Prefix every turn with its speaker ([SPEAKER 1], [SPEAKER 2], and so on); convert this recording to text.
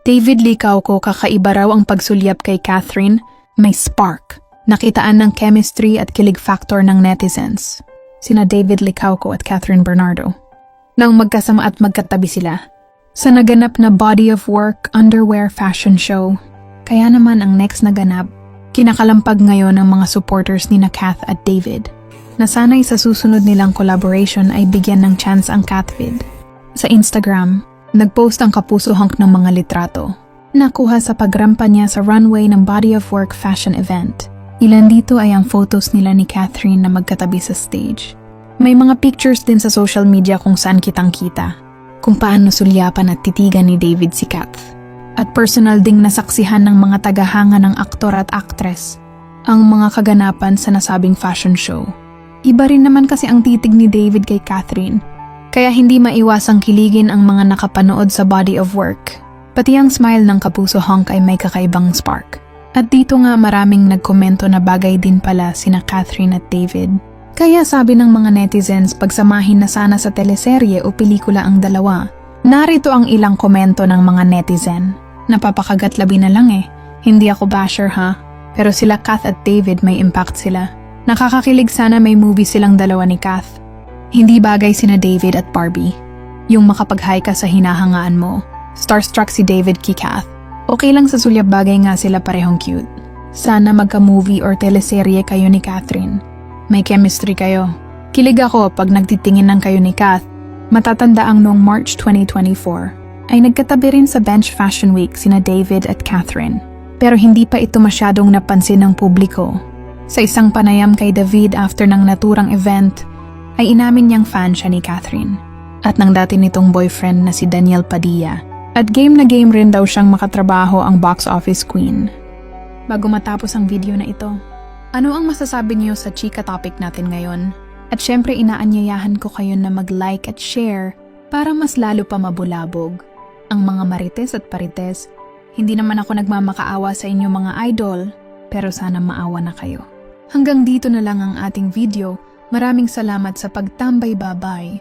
[SPEAKER 1] David Licauco, kakaiba raw ang pagsulyap kay Catherine, may spark. Nakitaan ng chemistry at kilig factor ng netizens. Sina David Licauco at Catherine Bernardo. Nang magkasama at magkatabi sila. Sa naganap na body of work underwear fashion show. Kaya naman ang next na ganap, kinakalampag ngayon ng mga supporters ni na Cath at David. Na sana'y sa susunod nilang collaboration ay bigyan ng chance ang Cathvid. Sa Instagram, nagpost ang kapuso hunk ng mga litrato. Nakuha sa pagrampa niya sa runway ng body of work fashion event. Ilan dito ay ang photos nila ni Catherine na magkatabi sa stage. May mga pictures din sa social media kung saan kitang-kita. Kung paano sulyapan at titigan ni David si Cath. At personal ding nasaksihan ng mga tagahanga ng aktor at aktres ang mga kaganapan sa nasabing fashion show. Iba rin naman kasi ang titig ni David kay Catherine, kaya hindi maiwasang kiligin ang mga nakapanood sa body of work. Pati ang smile ng kapuso hunk ay may kakaibang spark. At dito nga maraming nagkomento na bagay din pala sina Catherine at David. Kaya sabi ng mga netizens pagsamahin na sana sa teleserye o pelikula ang dalawa. Narito ang ilang komento ng mga netizen. Napapakagatlabi na lang eh. Hindi ako basher ha. Pero sila Cath at David may impact sila. Nakakakilig sana may movie silang dalawa ni Cath. Hindi bagay sina David at Barbie. Yung makapag-hi ka sa hinahangaan mo. Starstruck si David kay Cath. Okay lang sa sulyap bagay nga sila parehong cute. Sana magka-movie or teleserye kayo ni Catherine. May chemistry kayo. Kilig ako pag nagtitingin ng kayo ni Cath. Matatanda ang noong March 2024 ay nagkatabi rin sa Bench Fashion Week sina David at Catherine. Pero hindi pa ito masyadong napansin ng publiko. Sa isang panayam kay David after ng naturang event, ay inamin niyang fan siya ni Catherine. At ng dati nitong boyfriend na si Daniel Padilla. At game na game rin daw siyang makatrabaho ang box office queen. Bago matapos ang video na ito, ano ang masasabi niyo sa chika topic natin ngayon? At syempre inaanyayahan ko kayo na mag-like at share para mas lalo pa mabulabog. Ang mga marites at parites, hindi naman ako nagmamakaawa sa inyo mga idol, pero sana maawa na kayo. Hanggang dito na lang ang ating video. Maraming salamat sa pagtambay, bye-bye.